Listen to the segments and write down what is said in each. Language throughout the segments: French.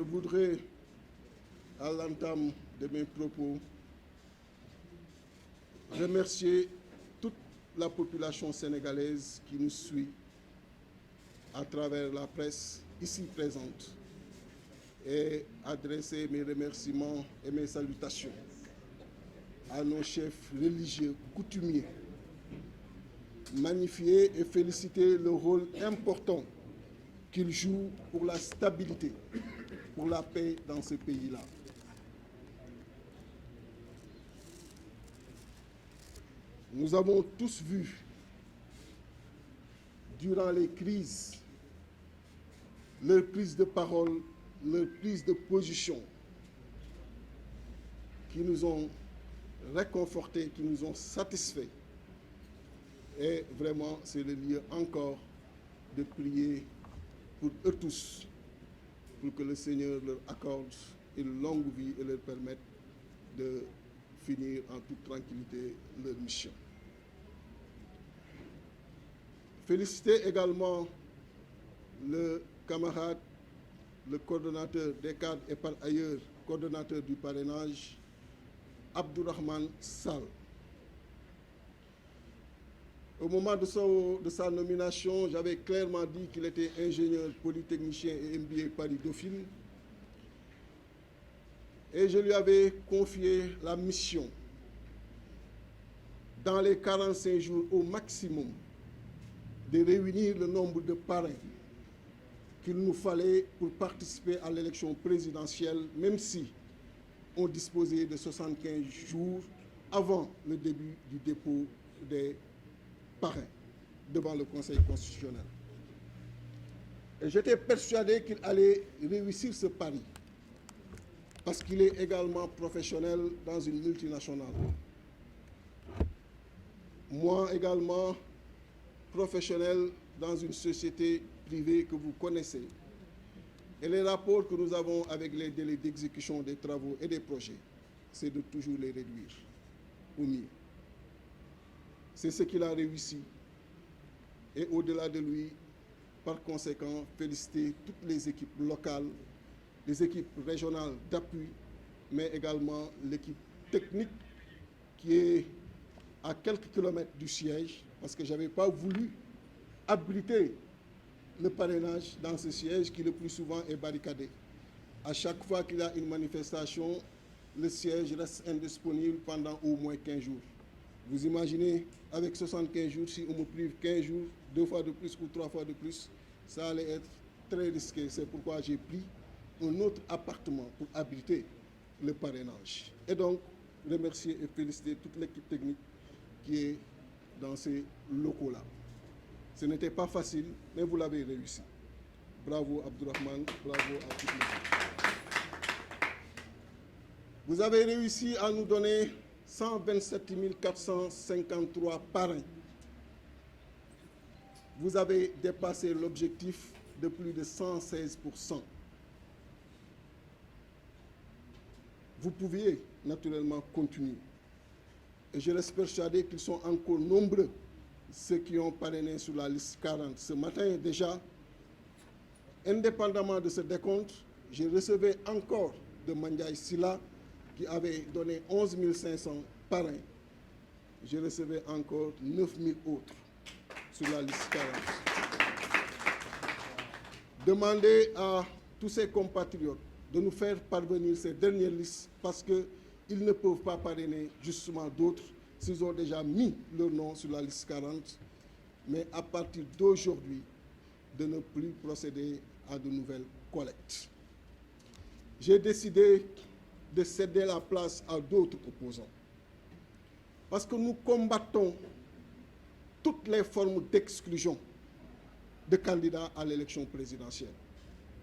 voudrais, à l'entame de mes propos, remercier toute la population sénégalaise qui nous suit à travers la presse ici présente et adresser mes remerciements et mes salutations à nos chefs religieux coutumiers, magnifier et féliciter le rôle important qu'ils jouent pour la stabilité, pour la paix dans ce pays-là. Nous avons tous vu, durant les crises, leur prise de parole, leur prise de position, qui nous ont réconfortés, qui nous ont satisfaits. Et vraiment, c'est le lieu encore de prier pour eux tous, pour que le Seigneur leur accorde une longue vie et leur permette de finir en toute tranquillité leur mission. Féliciter également le camarade, le coordonnateur des cadres et par ailleurs coordonnateur du parrainage, Abdourahmane Sall. Au moment de sa nomination, j'avais clairement dit qu'il était ingénieur polytechnicien et MBA Paris-Dauphine. Et je lui avais confié la mission, dans les 45 jours au maximum, de réunir le nombre de parrains qu'il nous fallait pour participer à l'élection présidentielle, même si on disposait de 75 jours avant le début du dépôt des parrain devant le Conseil constitutionnel. Et j'étais persuadé qu'il allait réussir ce pari parce qu'il est également professionnel dans une multinationale. Moi également, professionnel dans une société privée que vous connaissez. Et les rapports que nous avons avec les délais d'exécution des travaux et des projets, c'est de toujours les réduire au mieux. C'est ce qu'il a réussi. Et au-delà de lui, par conséquent, féliciter toutes les équipes locales, les équipes régionales d'appui, mais également l'équipe technique qui est à quelques kilomètres du siège, parce que je n'avais pas voulu abriter le parrainage dans ce siège qui le plus souvent est barricadé. À chaque fois qu'il y a une manifestation, le siège reste indisponible pendant au moins 15 jours. Vous imaginez, avec 75 jours, si on me prive 15 jours, 2 fois de plus ou 3 fois de plus, ça allait être très risqué. C'est pourquoi j'ai pris un autre appartement pour habiter le parrainage. Et donc, remercier et féliciter toute l'équipe technique qui est dans ces locaux-là. Ce n'était pas facile, mais vous l'avez réussi. Bravo Abdourahmane, bravo à toute l'équipe. Vous avez réussi à nous donner 127 453 parrains. Vous avez dépassé l'objectif de plus de 116%. Vous pouviez naturellement continuer. Et je reste persuadé qu'ils sont encore nombreux, ceux qui ont parrainé sur la liste 40. Ce matin déjà, indépendamment de ce décompte, je recevais encore de Mandiaye Silla qui avait donné 11 500 parrains. Je recevais encore 9 000 autres sur la liste 40. Demandez à tous ces compatriotes de nous faire parvenir ces dernières listes parce qu'ils ne peuvent pas parrainer justement d'autres s'ils ont déjà mis leur nom sur la liste 40, mais à partir d'aujourd'hui, de ne plus procéder à de nouvelles collectes. J'ai décidé de céder la place à d'autres opposants parce que nous combattons toutes les formes d'exclusion de candidats à l'élection présidentielle.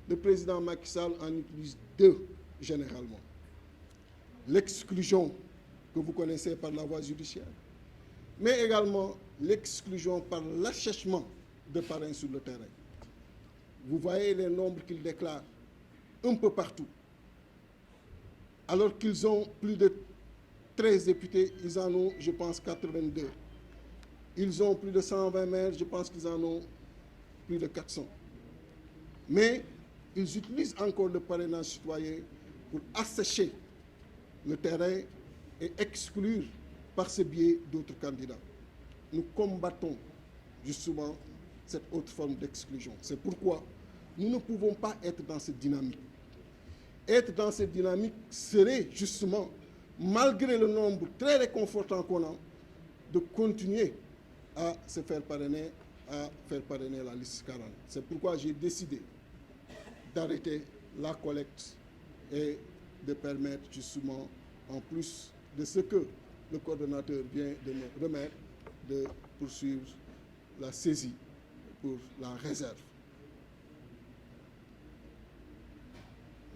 Le président Macky Sall en utilise deux généralement. L'exclusion que vous connaissez par la voie judiciaire, mais également l'exclusion par l'achèchement de parrains sur le terrain. Vous voyez les nombres qu'ils déclarent un peu partout. Alors qu'ils ont plus de 13 députés, ils en ont, je pense, 82. Ils ont plus de 120 maires, je pense qu'ils en ont plus de 400. Mais ils utilisent encore le parrainage citoyen pour assécher le terrain et exclure par ce biais d'autres candidats. Nous combattons justement cette autre forme d'exclusion. C'est pourquoi nous ne pouvons pas être dans cette dynamique. Être dans cette dynamique serait justement, malgré le nombre très réconfortant qu'on a, de continuer à se faire parrainer, la liste 40. C'est pourquoi j'ai décidé d'arrêter la collecte et de permettre justement, en plus de ce que le coordonnateur vient de me remettre, de poursuivre la saisie pour la réserve.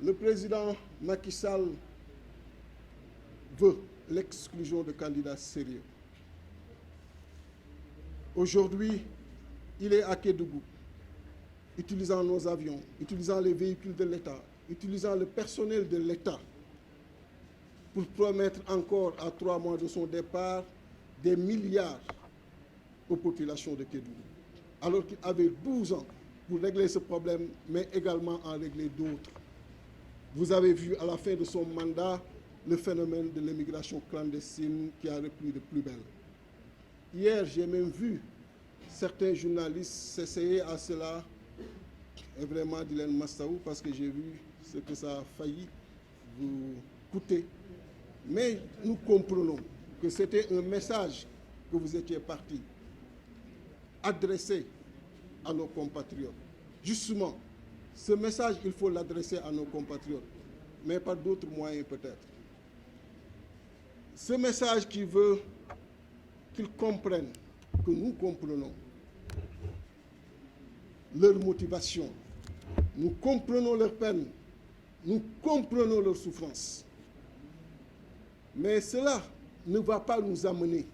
Le président Macky Sall veut l'exclusion de candidats sérieux. Aujourd'hui, il est à Kédougou, utilisant nos avions, utilisant les véhicules de l'État, utilisant le personnel de l'État pour promettre encore à 3 mois de son départ des milliards aux populations de Kédougou, alors qu'il avait 12 ans pour régler ce problème, mais également en régler d'autres. Vous avez vu à la fin de son mandat le phénomène de l'immigration clandestine qui a repris de plus belle. Hier, j'ai même vu certains journalistes s'essayer à cela, et vraiment Dylan Mastaou, parce que j'ai vu ce que ça a failli vous coûter. Mais nous comprenons que c'était un message que vous étiez parti adressé à nos compatriotes. Justement, ce message, il faut l'adresser à nos compatriotes, mais par d'autres moyens peut-être. Ce message qui veut qu'ils comprennent que nous comprenons leur motivation, nous comprenons leur peine, nous comprenons leur souffrance. Mais cela ne va pas nous amener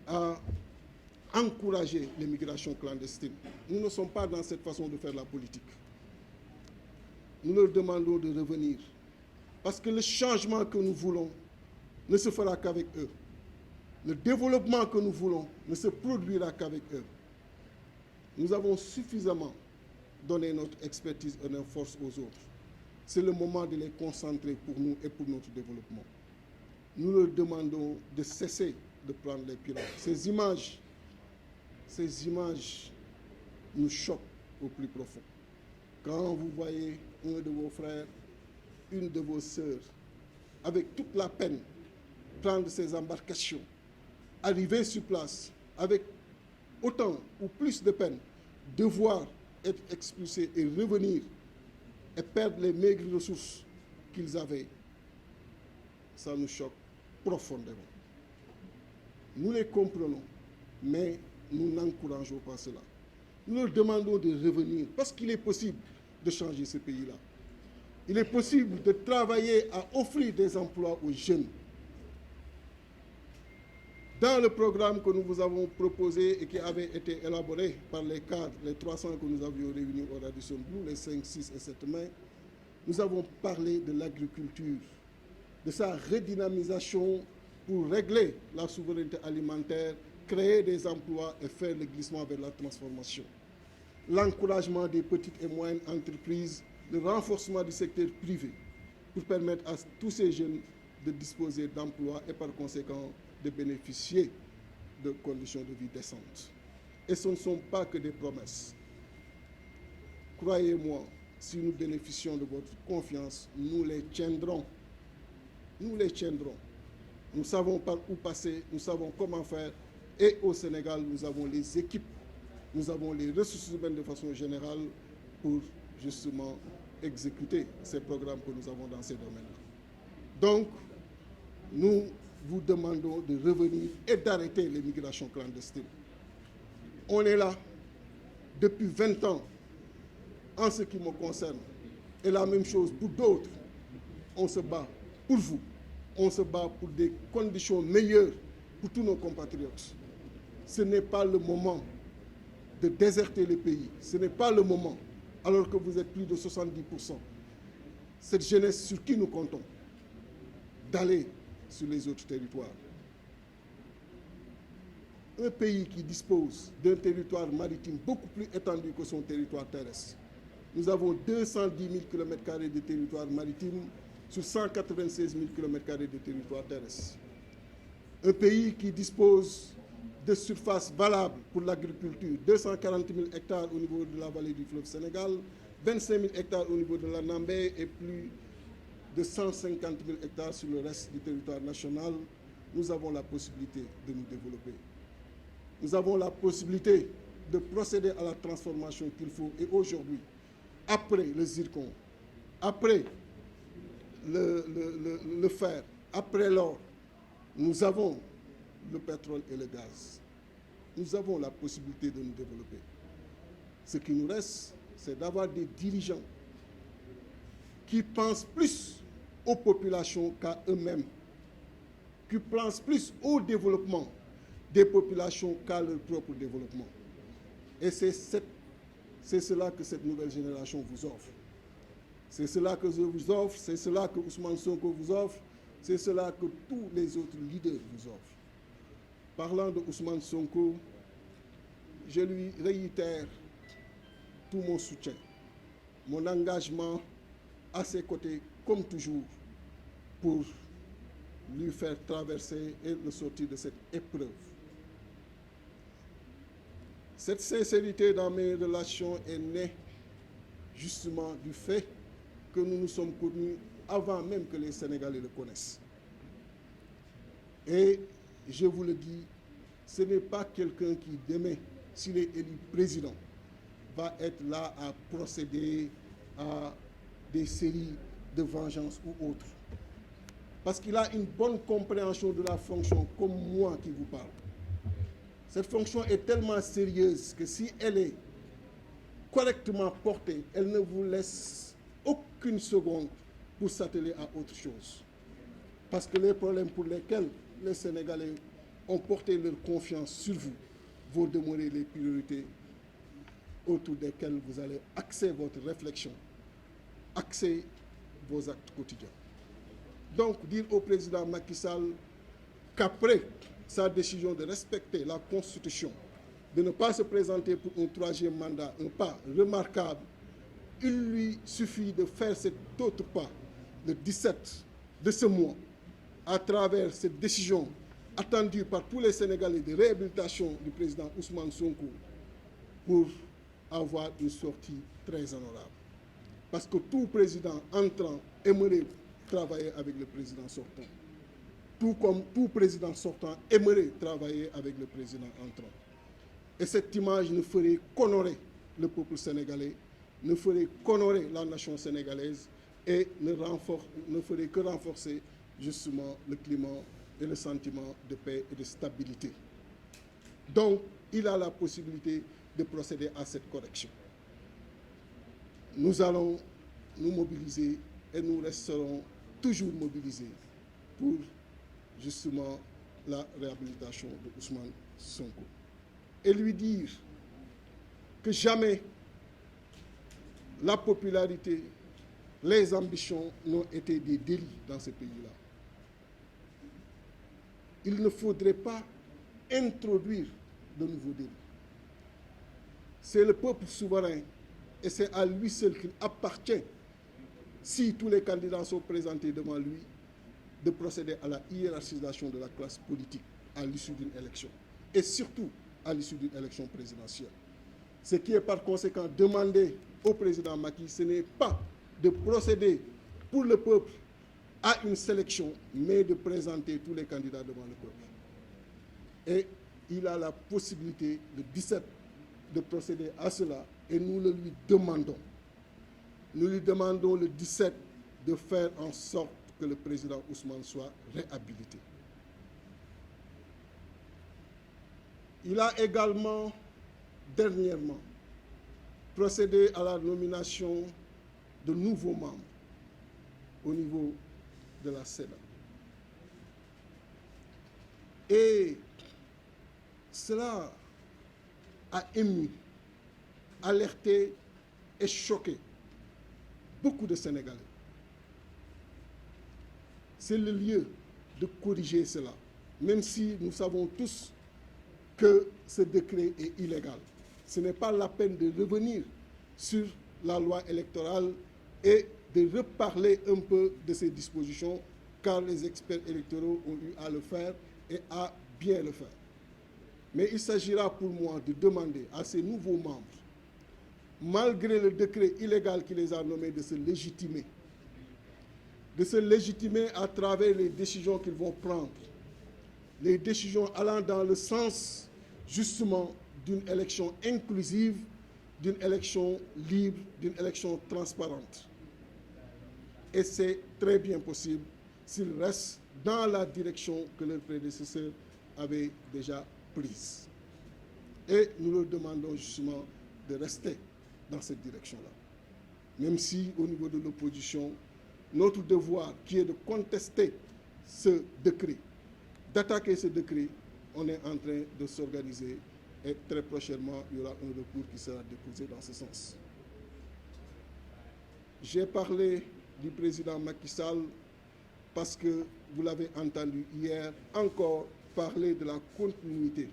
à encourager l'immigration clandestine. Nous ne sommes pas dans cette façon de faire la politique. Nous leur demandons de revenir. Parce que le changement que nous voulons ne se fera qu'avec eux. Le développement que nous voulons ne se produira qu'avec eux. Nous avons suffisamment donné notre expertise et notre force aux autres. C'est le moment de les concentrer pour nous et pour notre développement. Nous leur demandons de cesser de prendre les pirates. Ces images nous choquent au plus profond. Quand vous voyez un de vos frères, une de vos sœurs, avec toute la peine, prendre ces embarcations, arriver sur place, avec autant ou plus de peine, devoir être expulsés et revenir et perdre les maigres ressources qu'ils avaient, ça nous choque profondément. Nous les comprenons, mais nous n'encourageons pas cela. Nous leur demandons de revenir parce qu'il est possible de changer ce pays-là. Il est possible de travailler à offrir des emplois aux jeunes. Dans le programme que nous vous avons proposé et qui avait été élaboré par les cadres, les 300 que nous avions réunis au Radisson Blu, les 5, 6 et 7 mai, nous avons parlé de l'agriculture, de sa redynamisation pour régler la souveraineté alimentaire, créer des emplois et faire le glissement vers la transformation. L'encouragement des petites et moyennes entreprises, le renforcement du secteur privé pour permettre à tous ces jeunes de disposer d'emplois et par conséquent de bénéficier de conditions de vie décentes. Et ce ne sont pas que des promesses. Croyez-moi, si nous bénéficions de votre confiance, nous les tiendrons. Nous les tiendrons. Nous savons par où passer, nous savons comment faire. Et au Sénégal, nous avons les équipes, nous avons les ressources humaines de façon générale pour justement exécuter ces programmes que nous avons dans ces domaines-là. Donc, nous vous demandons de revenir et d'arrêter l'immigration clandestine. On est là depuis 20 ans en ce qui me concerne. Et la même chose pour d'autres. On se bat pour vous. On se bat pour des conditions meilleures pour tous nos compatriotes. Ce n'est pas le moment de déserter le pays. Ce n'est pas le moment, alors que vous êtes plus de 70%. Cette jeunesse sur qui nous comptons, d'aller sur les autres territoires. Un pays qui dispose d'un territoire maritime beaucoup plus étendu que son territoire terrestre nous avons 210 000 km² de territoire maritime sur 196 000 km² de territoire terrestre. Un pays qui dispose de surfaces valables pour l'agriculture, 240 000 hectares au niveau de la vallée du fleuve Sénégal, 25 000 hectares au niveau de la Nambé et plus de 150 000 hectares sur le reste du territoire national. Nous avons la possibilité de nous développer. Nous avons la possibilité de procéder à la transformation qu'il faut. Et aujourd'hui, après le zircon, après le fer, après l'or, nous avons le pétrole et le gaz. Nous avons la possibilité de nous développer. Ce qui nous reste, c'est d'avoir des dirigeants qui pensent plus aux populations qu'à eux-mêmes, qui pensent plus au développement des populations qu'à leur propre développement. Et c'est cela que cette nouvelle génération vous offre. C'est cela que je vous offre, c'est cela que Ousmane Sonko vous offre, c'est cela que tous les autres leaders vous offrent. Parlant de Ousmane Sonko, je lui réitère tout mon soutien, mon engagement à ses côtés, comme toujours, pour lui faire traverser et le sortir de cette épreuve. Cette sincérité dans mes relations est née justement du fait que nous nous sommes connus avant même que les Sénégalais le connaissent. Et je vous le dis, ce n'est pas quelqu'un qui, demain, s'il est élu président, va être là à procéder à des séries de vengeance ou autres. Parce qu'il a une bonne compréhension de la fonction, comme moi qui vous parle. Cette fonction est tellement sérieuse que si elle est correctement portée, elle ne vous laisse aucune seconde pour s'atteler à autre chose. Parce que les problèmes pour lesquels les Sénégalais ont porté leur confiance sur vous vont demeurer les priorités autour desquelles vous allez axer votre réflexion, axer vos actes quotidiens. Donc, dire au président Macky Sall qu'après sa décision de respecter la Constitution, de ne pas se présenter pour un troisième mandat, un pas remarquable, il lui suffit de faire cet autre pas le 17 de ce mois, à travers cette décision attendue par tous les Sénégalais de réhabilitation du président Ousmane Sonko, pour avoir une sortie très honorable. Parce que tout président entrant aimerait travailler avec le président sortant. Tout comme tout président sortant aimerait travailler avec le président entrant. Et cette image ne ferait qu'honorer le peuple sénégalais, ne ferait qu'honorer la nation sénégalaise et ne ferait que renforcer justement le climat et le sentiment de paix et de stabilité. Donc, il a la possibilité de procéder à cette correction. Nous allons nous mobiliser et nous resterons toujours mobilisés pour justement la réhabilitation de Ousmane Sonko. Et lui dire que jamais la popularité, les ambitions n'ont été des délits dans ce pays-là. Il ne faudrait pas introduire de nouveaux délits. C'est le peuple souverain et c'est à lui seul qu'il appartient, si tous les candidats sont présentés devant lui, de procéder à la hiérarchisation de la classe politique à l'issue d'une élection, et surtout à l'issue d'une élection présidentielle. Ce qui est par conséquent demandé au président Macky, ce n'est pas de procéder pour le peuple à une sélection, mais de présenter tous les candidats devant le peuple. Et il a la possibilité, le 17, de procéder à cela, et nous le lui demandons. Nous lui demandons le 17 de faire en sorte que le président Ousmane soit réhabilité. Il a également, dernièrement, procédé à la nomination de nouveaux membres au niveau de la Sénat. Et cela a ému, alerté et choqué beaucoup de Sénégalais. C'est le lieu de corriger cela, même si nous savons tous que ce décret est illégal. Ce n'est pas la peine de revenir sur la loi électorale et de reparler un peu de ces dispositions, car les experts électoraux ont eu à le faire et à bien le faire. Mais il s'agira pour moi de demander à ces nouveaux membres, malgré le décret illégal qui les a nommés, de se légitimer à travers les décisions qu'ils vont prendre, les décisions allant dans le sens justement d'une élection inclusive, d'une élection libre, d'une élection transparente. Et c'est très bien possible s'ils restent dans la direction que leurs prédécesseurs avaient déjà prise. Et nous leur demandons justement de rester dans cette direction-là. Même si, au niveau de l'opposition, notre devoir, qui est de contester ce décret, d'attaquer ce décret, on est en train de s'organiser et très prochainement, il y aura un recours qui sera déposé dans ce sens. J'ai parlé du président Macky Sall parce que vous l'avez entendu hier encore parler de la continuité.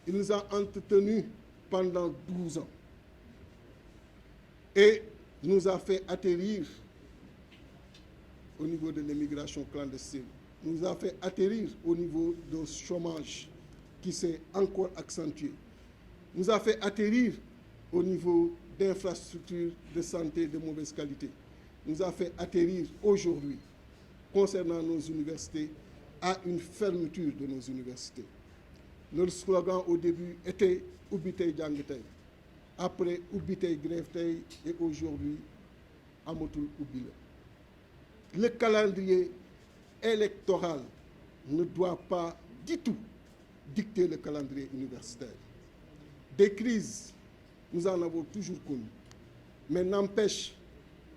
Il nous a entretenus pendant 12 ans et nous a fait atterrir au niveau de l'immigration clandestine, nous a fait atterrir au niveau du chômage qui s'est encore accentué, nous a fait atterrir au niveau d'infrastructures de santé de mauvaise qualité, nous a fait atterrir aujourd'hui, concernant nos universités, à une fermeture de nos universités. Leur slogan au début était « Ubbi tey jàng tey », après « Ubbi tey grève tey » et aujourd'hui « Amatul ubbi la ». Le calendrier électoral ne doit pas du tout dicter le calendrier universitaire. Des crises, nous en avons toujours connu, mais n'empêche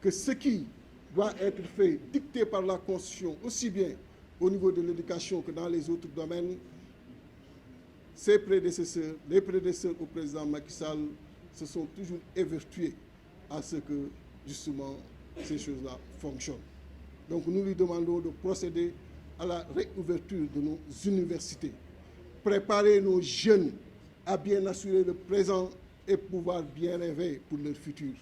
que ce qui doit être fait, dicté par la Constitution, aussi bien au niveau de l'éducation que dans les autres domaines, ses prédécesseurs, les prédécesseurs au président Macky Sall, se sont toujours évertués à ce que, justement, ces choses-là fonctionnent. Donc nous lui demandons de procéder à la réouverture de nos universités, préparer nos jeunes à bien assurer le présent et pouvoir bien rêver pour leur futur.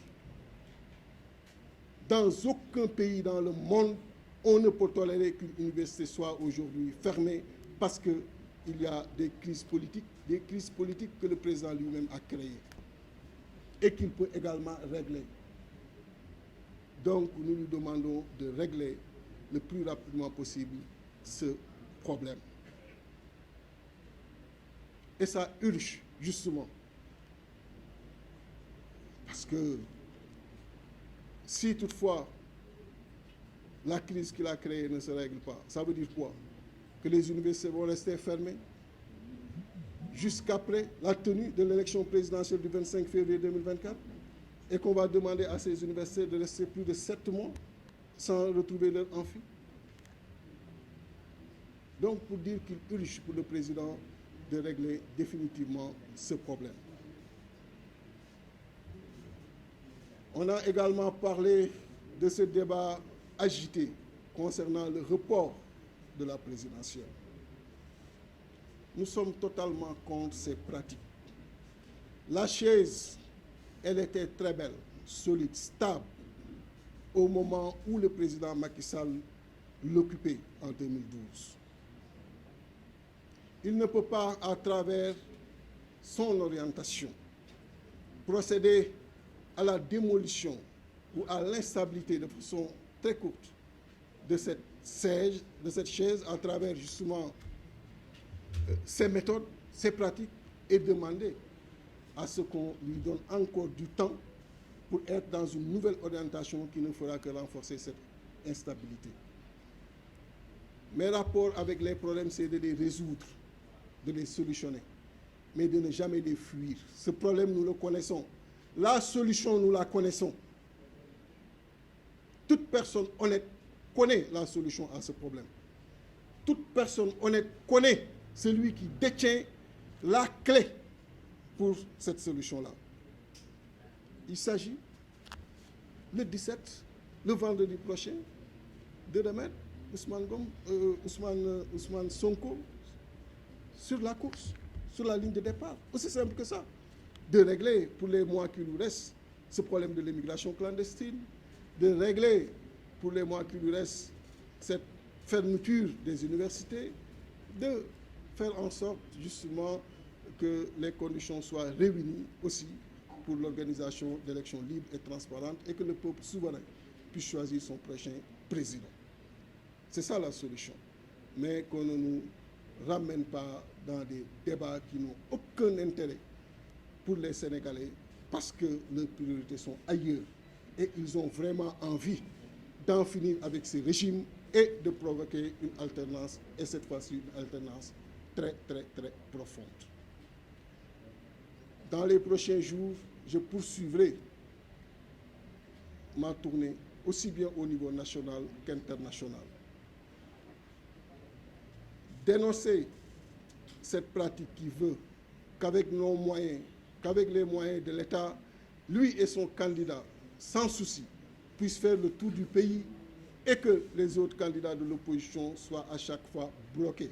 Dans aucun pays dans le monde, on ne peut tolérer qu'une université soit aujourd'hui fermée parce qu'il y a des crises politiques que le président lui-même a créées et qu'il peut également régler. Donc nous lui demandons de régler le plus rapidement possible ce problème. Et ça urge justement parce que si toutefois la crise qu'il a créée ne se règle pas, ça veut dire quoi? Que les universités vont rester fermées jusqu'après la tenue de l'élection présidentielle du 25 février 2024 et qu'on va demander à ces universités de rester plus de 7 mois sans retrouver leur amphi. Donc pour dire qu'il urge pour le président de régler définitivement ce problème. On a également parlé de ce débat agité concernant le report de la présidentielle. Nous sommes totalement contre ces pratiques. La chaise, elle était très belle, solide, stable, au moment où le président Macky Sall l'occupait en 2012. Il ne peut pas, à travers son orientation, procéder à la démolition ou à l'instabilité de façon très courte de cette chaise à travers justement ses méthodes, ses pratiques et demander à ce qu'on lui donne encore du temps pour être dans une nouvelle orientation qui ne fera que renforcer cette instabilité. Mes rapports avec les problèmes, c'est de les résoudre, de les solutionner, mais de ne jamais les fuir. Ce problème, nous le connaissons. La solution, nous la connaissons. Toute personne honnête connaît la solution à ce problème. Toute personne honnête connaît celui qui détient la clé pour cette solution-là. Il s'agit, le 17, le vendredi prochain, de remettre Ousmane Sonko sur la course, sur la ligne de départ. Aussi simple que ça. De régler pour les mois qui nous restent ce problème de l'immigration clandestine, de régler pour les mois qui lui restent cette fermeture des universités, de faire en sorte justement que les conditions soient réunies aussi pour l'organisation d'élections libres et transparentes et que le peuple souverain puisse choisir son prochain président. C'est ça la solution. Mais qu'on ne nous ramène pas dans des débats qui n'ont aucun intérêt pour les Sénégalais parce que leurs priorités sont ailleurs et ils ont vraiment envie d'en finir avec ces régimes et de provoquer une alternance, et cette fois-ci une alternance très, très, très profonde. Dans les prochains jours, je poursuivrai ma tournée aussi bien au niveau national qu'international. Dénoncer cette pratique qui veut qu'avec nos moyens, qu'avec les moyens de l'État, lui et son candidat, sans souci, puissent faire le tour du pays et que les autres candidats de l'opposition soient à chaque fois bloqués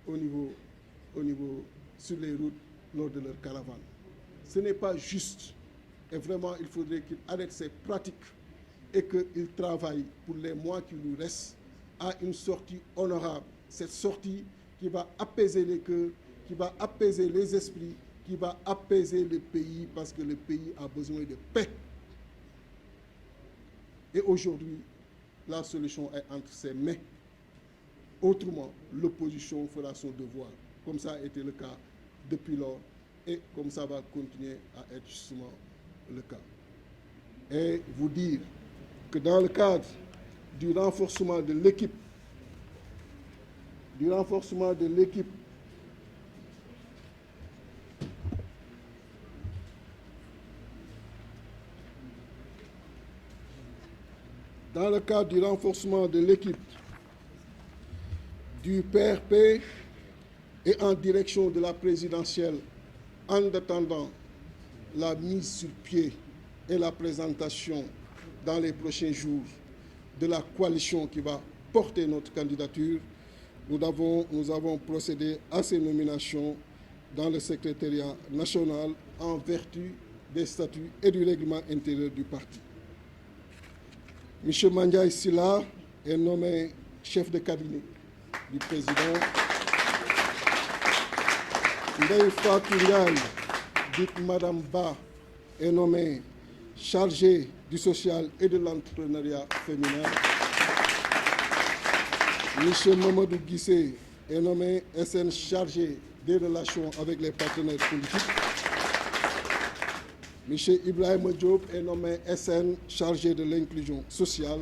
au niveau sur les routes lors de leur caravane. Ce n'est pas juste et vraiment il faudrait qu'il arrête ces pratiques et qu'il travaille pour les mois qui nous restent à une sortie honorable. Cette sortie qui va apaiser les cœurs, qui va apaiser les esprits, qui va apaiser le pays parce que le pays a besoin de paix. Et aujourd'hui, la solution est entre ses mains. Autrement, l'opposition fera son devoir, comme ça a été le cas depuis lors, et comme ça va continuer à être justement le cas. Et vous dire que dans le cadre du renforcement de l'équipe, du PRP et en direction de la présidentielle, en attendant la mise sur pied et la présentation dans les prochains jours de la coalition qui va porter notre candidature, nous avons procédé à ces nominations dans le secrétariat national en vertu des statuts et du règlement intérieur du parti. M. Mandiaye Sylla est nommé chef de cabinet du président. Ndeye Fatou Ndiaye, dite Madame Ba, est nommée chargée du social et de l'entrepreneuriat féminin. M. Mamadou Guissé est nommé SN chargé des relations avec les partenaires politiques. M. Ibrahima Diop est nommé SN chargé de l'inclusion sociale.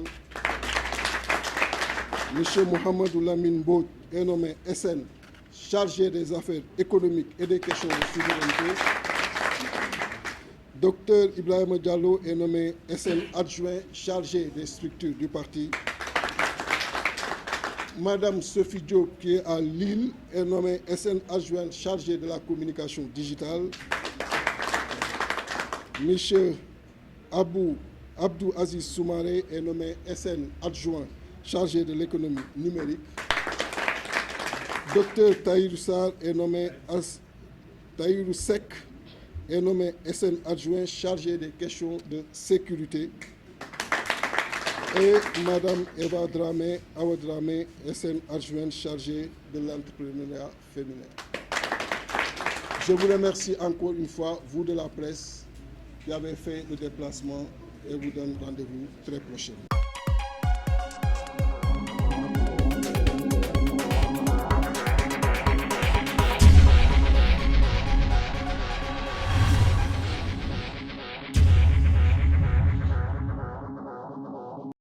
M. Mohamedou Lamine Mbodj est nommé SN chargé des affaires économiques et des questions de souveraineté. Dr Ibrahima Diallo est nommé SN adjoint chargé des structures du parti. Madame Sophie Diop, qui est à Lille, est nommée SN adjointe chargée de la communication digitale. Monsieur Abdou Aziz Soumaré est nommé SN adjoint chargé de l'économie numérique. Dr Tahirou Sarr est nommé Tahirou Seck est nommé SN adjoint chargé des questions de sécurité. Et Madame Eva Dramé, Awa Dramé, SN adjointe chargée de l'entrepreneuriat féminin. Je vous remercie encore une fois, vous de la presse, qui avez fait le déplacement, et vous donne rendez-vous très prochainement.